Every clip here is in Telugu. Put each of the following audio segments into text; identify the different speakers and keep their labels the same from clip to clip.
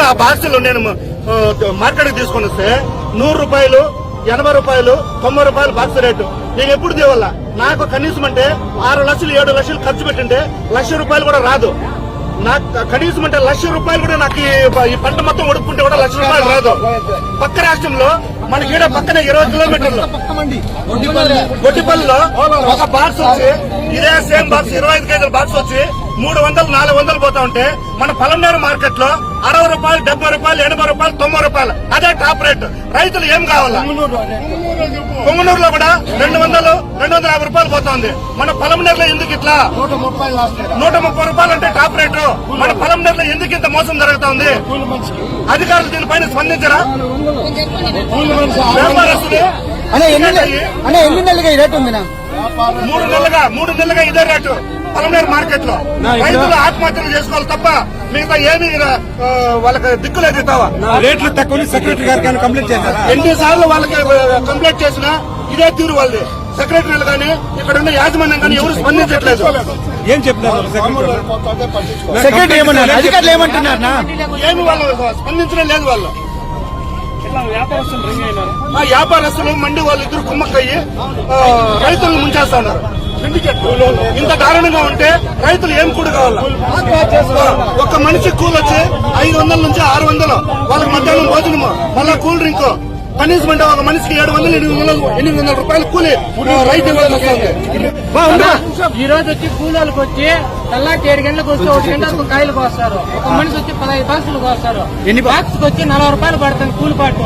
Speaker 1: ఆ బాక్సులు నేను మార్కెట్ కి తీసుకొని వస్తే 100 రూపాయలు, 80 రూపాయలు, 90 రూపాయలు బాక్స్ రేటు. నేను ఎప్పుడు దేవాలా? నాకు కనీసం అంటే 6 లక్షలు 7 లక్షలు ఖర్చు పెట్టింటే 1,00,000 రూపాయలు కూడా రాదు. నాకు కనీసం అంటే 1,00,000 రూపాయలు కూడా నాకు ఈ పంట మొత్తం ఉడుకుంటే కూడా 1,00,000 రూపాయలు రాదు. పక్క రాష్ట్రంలో మనకి ఈడ పక్కన 20 కిలోమీటర్లు గొడ్డిపల్లిలో ఒక బాక్స్ వచ్చి ఇదే సేమ్ బాక్స్ 25 కేజీల బాక్స్ వచ్చి 300, 400 పోతా ఉంటే మన పలమనేరు మార్కెట్ లో 60 రూపాయలు, 70 రూపాయలు, 80 రూపాయలు, 90 రూపాయలు అదే టాప్ రేట్. రైతులు ఏం కావాలా? పొంగనూరులో కూడా 200, 250 రూపాయలు పోతుంది. మన పలమనేరులో ఎందుకు ఇట్లా 130 రూపాయలు అంటే టాప్ రేటు? మన పలమనేరులో ఎందుకు ఇంత మోసం జరుగుతా ఉంది? అధికారులు దీనిపైన స్పందించరా? వ్యాపారస్తులు 3 నెలలుగా ఇదే రేటు పలమనేరు మార్కెట్ లో. రైతులు ఆత్మహత్యలు చేసుకోవాలి తప్ప మిగతా ఏమి వాళ్ళకి దిక్కులేదు.
Speaker 2: రేట్లు తక్కువ సెక్రటరీ గారికి కంప్లైంట్ చేశారు.
Speaker 1: ఎన్నిసార్లు వాళ్ళకి కంప్లైంట్ చేసినా ఇదే తీరు వాళ్ళది. సెక్రటరీలు కానీ ఇక్కడ ఉన్న యాజమాన్యం కానీ ఎవరు స్పందించట్లేదు.
Speaker 2: ఏం చెప్తున్నారు
Speaker 3: సెక్రటరీ? అధికారులు ఏమంటున్నారు?
Speaker 1: ఏమి వాళ్ళు స్పందించడం లేదు. వాళ్ళు వ్యాపారస్తులు మండి వాళ్ళు ఇద్దరు కుమ్మక్కయ్యి రైతులను ముంచేస్తా ఉన్నారు. ఇంత దారుణంగా ఉంటే రైతులు ఏం కూడు కావాలి? ఒక మనిషి కూల్ వచ్చి 500 నుంచి 600, వాళ్ళకి మధ్యాహ్నం భోజనము, మళ్ళా కూల్ డ్రింక్. కనీసం అంటే ఒక మనిషికి 700, 800 రూపాయలు కూలి రైతు
Speaker 4: ఈ రోజు వచ్చి కూలీలకు వచ్చి తెల్లాటి 7 గంటలకు వస్తే 1 గంటలకు కాయలు కోస్తారు. ఒక మనిషి వచ్చి 15 బాక్సులు కోస్తారు. బాక్స్ వచ్చి 40 రూపాయలు పడుతుంది కూలిపాటు.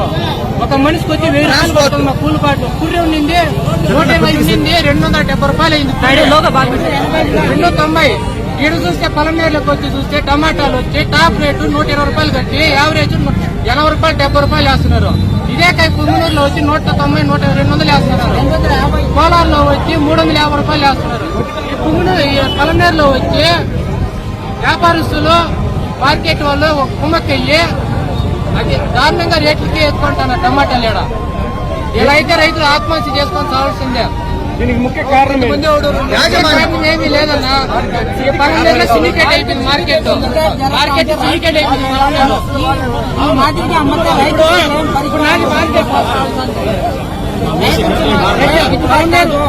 Speaker 4: ఒక మనిషికి వచ్చి 1000 రూపాయలు పడుతుంది మా కూలిపాటు. కుర్రి ఉండింది 120 ఉండింది, 270 రూపాయలు అయింది. 290. ఈడ చూస్తే పలమనేరులోకి వచ్చి చూస్తే టమాటాలు వచ్చి టాప్ రేటు 120 రూపాయలు కట్టి యావరేజ్ 80 రూపాయలు, 70 రూపాయలు వేస్తున్నారు. ఇదే కాయ పుంగనూరులో వచ్చి 190, 200 వేస్తున్నారు. కోలార్లో వచ్చి 350 రూపాయలు వేస్తున్నారు. ఈ పలమనేరులో వచ్చి వ్యాపారస్తులు మార్కెట్ వాళ్ళు కుమ్మకెళ్ళి అది దారుణంగా రేట్లకి ఎత్తుకుంటున్నారు టమాటాలు. ఇలా అయితే రైతులు ఆత్మహత్య చేసుకొని చావాల్సిందే.
Speaker 2: దీనికి ముఖ్య కారణం
Speaker 4: ఏమీ లేదన్నా. ఈ పలమనేరులో సిండికేట్ అయిపోయింది మార్కెట్ సిండికేట్ అయిపోయింది.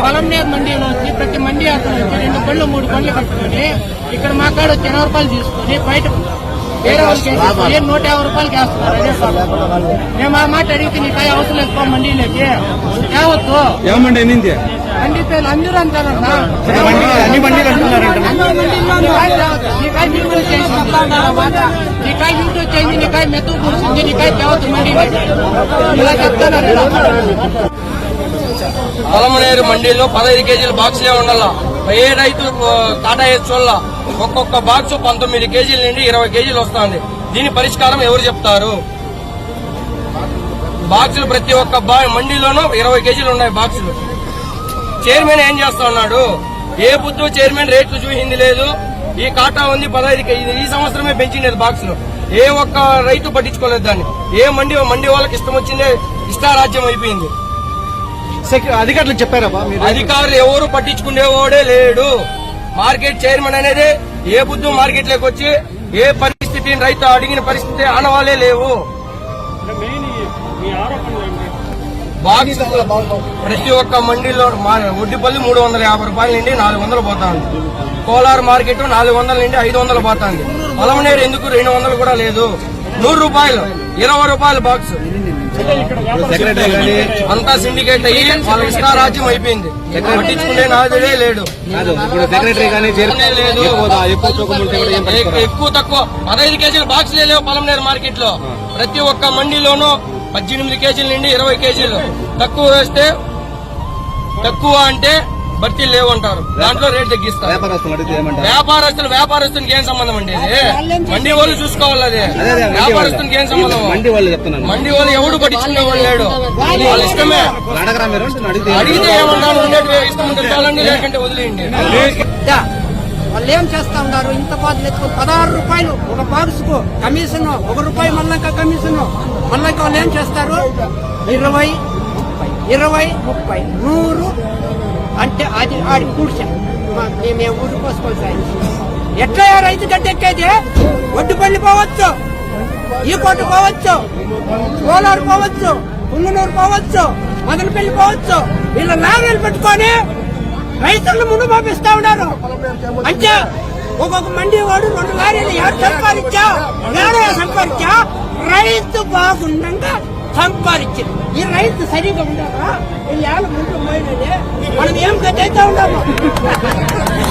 Speaker 4: పలమనేరు మండీలో వచ్చి ప్రతి మండీ అతను వచ్చి 2 బండ్లు 3 బండ్లు కట్టుకుని ఇక్కడ మా కాడ వచ్చి 80 రూపాయలు తీసుకుని బయట వేరే వాళ్ళకి 150 రూపాయలకి వేస్తున్నారు. అదే సార్ మేము ఆ మాట అడిగితే నీకు అవసరం లేదు మండీలోకి తేవద్దు. మండీ పేర్లు అందరూ అంటారన్నా.
Speaker 3: అన్ని మండీలు అంటున్నారంట.
Speaker 4: నీకాయ యూట్యూబ్ చేయింది, నీకాయ మెతుకు కూర్చుంది, నీకాయ తేవద్దు మండీలోకి ఇలా చెప్తాను.
Speaker 5: పలమనేరు మండీలో 15 కేజీల బాక్సులే ఉండాల. ఏ రైతు టాటా చూడాల. ఒక్కొక్క బాక్స్ 19 కేజీల నుండి 20 కేజీలు వస్తుంది. దీని పరిష్కారం ఎవరు చెప్తారు? బాక్సులు ప్రతి ఒక్క మండీలోనూ 20 కేజీలు ఉన్నాయి బాక్సులు. చైర్మన్ ఏం చేస్తా ఉన్నాడు? ఏ బుద్ధు చైర్మన్ రేట్లు చూసింది లేదు. ఈ కాటా ఉంది 15 కేజీ. ఈ సంవత్సరమే పెంచిండేది బాక్సులు. ఏ ఒక్క రైతు పట్టించుకోలేదు దాన్ని. ఏ మండీ వాళ్ళకి ఇష్టం వచ్చిందే ఇష్టారాజ్యం అయిపోయింది.
Speaker 3: అధికారులు చెప్పారా?
Speaker 5: అధికారులు ఎవరు పట్టించుకునేవాడే లేడు. మార్కెట్ చైర్మన్ అనేది ఏ బుద్ధు మార్కెట్ లోకి వచ్చి ఏ పరిస్థితి రైతు అడిగిన పరిస్థితి ఆనవాలే లేవు. బాక్స్ ప్రతి ఒక్క మండీలో ఒడ్డిపల్లి 350 రూపాయల నుండి 400 పోతాంది. కోలార్ మార్కెట్ 400 నుండి 500 పోతాంది. పలమనేరు ఎందుకు 200 కూడా లేదు. 100 రూపాయలు, 20 రూపాయలు బాక్స్. అంతా సిండికేట్ అయ్యి వాళ్ళ ఇష్టారాజ్యం అయిపోయింది. పట్టించుకునే నాదే లేడు. ఎక్కువ తక్కువ 15 కేజీల బాక్సులే లేవు పలమనేరు మార్కెట్ లో. ప్రతి ఒక్క మండీలోనూ 18 కేజీల నుండి 20 కేజీలు. తక్కువ వేస్తే తక్కువ అంటే భర్తీలు లేవంటారు. దాంట్లో రేట్ తగ్గిస్తారు. వ్యాపారస్తులకు ఏం సంబంధం అండి? మండీ వాళ్ళు చూసుకోవాలి. అదే వ్యాపారస్తునికి ఏం సంబంధం? మండీ వాళ్ళు ఎవడు పట్టించుకునే వాళ్ళు లేడు. వాళ్ళ ఇష్టమే. అడిగితే ఏమన్నా ఇష్టం చాలండి, లేకంటే వదిలేయండి.
Speaker 4: వాళ్ళు ఏం చేస్తా ఉన్నారు? ఇంత పాటలు ఎక్కువ 16 రూపాయలు ఒక బాక్స్ కు కమిషన్, 1 రూపాయి మళ్ళాక కమిషన్. మళ్ళాక వాళ్ళు ఏం చేస్తారు? 20, 30, 100 అంటే అది ఆడి కూర్చా మేము ఊరు కోసుకోవాలి. ఎట్లా రైతు గడ్డెక్కేది? ఒడ్డు పల్లి పోవచ్చు.
Speaker 6: ఈ కోట పోవచ్చు, కోలారు పోవచ్చు, పుంగనూరు పోవచ్చు, మదనపల్లి పోవచ్చు. వీళ్ళ లారీలు పెట్టుకొని రైతులను ముందు పంపిస్తా ఉన్నారు. అంటే ఒక్కొక్క మండి వాడు 2 లారీలు ఎవరు సంపాదించా, రైతు బాగుండగా సంపాదించింది. ఈ రైతు సరిగా ఉండాలా, వీళ్ళు ఏళ్ళ ముందు పోయినదే మనం ఏం గట్టయితా ఉన్నాము.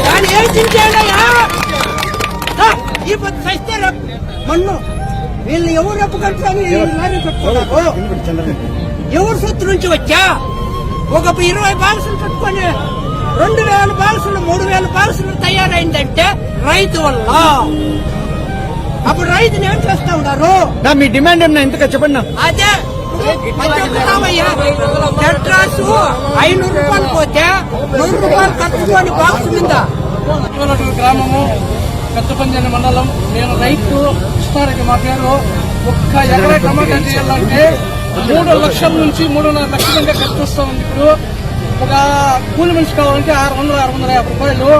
Speaker 6: దాన్ని ఏం చించాడయ్యా ఈ పొద్దు సస్తే మన్ను వీళ్ళు ఎవరు ఒప్పుకుంటారు? లారీ పెట్టుకున్నారు. ఎవరు సొత్తు నుంచి వచ్చా ఒక 20 బాక్సులు పెట్టుకొని 2000 బాక్సులు 3000 బాక్సులు తయారైందంటే రైతు వల్ల. అప్పుడు రైతుని ఏం చేస్తా ఉన్నారు?
Speaker 3: మీ డిమాండ్ ఏమన్నా ఎంతగా చెప్పండి.
Speaker 6: అదే టెట్రాసు 500 రూపాయలు పోతే 100 రూపాయలు ఖర్చుకొని బాక్స్ మీద.
Speaker 4: గ్రామము పెద్దపంజాని మండలం. నేను రైతు కృష్ణారెడ్డి మా పేరు. 1 ఎకరా టమాటా చేయాలంటే 3 లక్షల నుంచి 3.5 లక్షల కంటే ఖర్చు వస్తా ఉంది. ఇప్పుడు ఒక కూలి మనిషి కావాలంటే 600-650 రూపాయలు.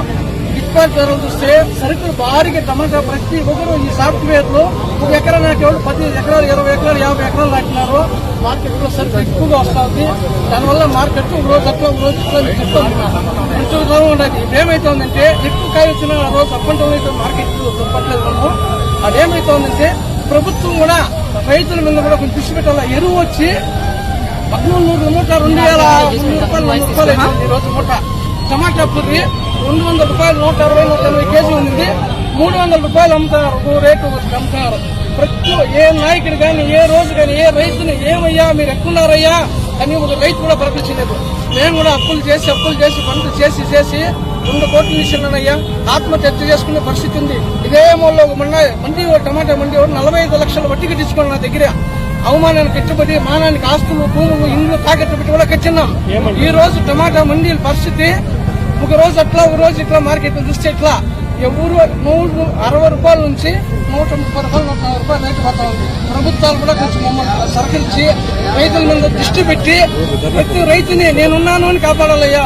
Speaker 4: గిట్టుబాటు ధరలు చూస్తే సరుకులు భారీగా టమాటా ప్రతి ఒక్కరు ఈ సాఫ్ట్వేర్ లో 1 ఎకరా నాటేవాళ్ళు 15 ఎకరాలు 20 ఎకరాలు 50 ఎకరాలు నాటినారు. మార్కెట్ లో సరుకు ఎక్కువగా వస్తుంది. దానివల్ల మార్కెట్ ఒక రోజు అట్లా ఒక రోజు ఇట్లా కొంచెం దూరం ఉండదు. ఏమైతుందంటే ఎక్కువ కాయ వచ్చిన రోజు అప్పంటే అయితే మార్కెట్ పట్టలేదు మనము. అదేమైతుందంటే ప్రభుత్వం కూడా రైతుల మీద కూడా కొంచెం దృష్టి పెట్టాలి. ఎరువు వచ్చి 1300 మూట 2300 రూపాయలు అవుతుంది ఈ రోజు మూట. టమాటా పుర్రి 200 రూపాయలు 160-180 కేజీ ఉంది. 300 రూపాయలు అమ్ముతారు రేటు అమ్ముతారు. ప్రతి ఏ నాయకుడు కానీ ఏ రోజు కానీ ఏ రైతుని ఏమయ్యా మీరు ఎక్కున్నారయ్యా అని ఒక రైతు కూడా ప్రకటించలేదు. మేము కూడా అప్పులు చేసి పనులు చేసి 2 కోట్లు ఇచ్చినానయ్యా ఆత్మహత్య చేసుకునే పరిస్థితి ఉంది. ఇదే మూలలో ఒక మండి టమాటా మండి 45 లక్షలు వడ్డీ కట్టించుకోండి నా దగ్గర. అవమానానికి కట్టుబడి మానానికి ఆస్తులు భూములు ఇండ్లు తాకట్టు పెట్టి కూడా కట్టినాం. ఈ రోజు టమాటా మండీల పరిస్థితి ఒక రోజు అట్లా ఒక రోజు ఇట్లా మార్కెట్ చూస్తే ఇట్లా ఎవరు 160 రూపాయల నుంచి 130 రూపాయలు 140 రూపాయలు రేటు పడతా ఉంది. ప్రభుత్వాలు కూడా కొంచెం మమ్మల్ని సహకరించి రైతుల మీద దృష్టి పెట్టి ప్రతి రైతుని నేనున్నాను అని కాపాడాలయ్యా.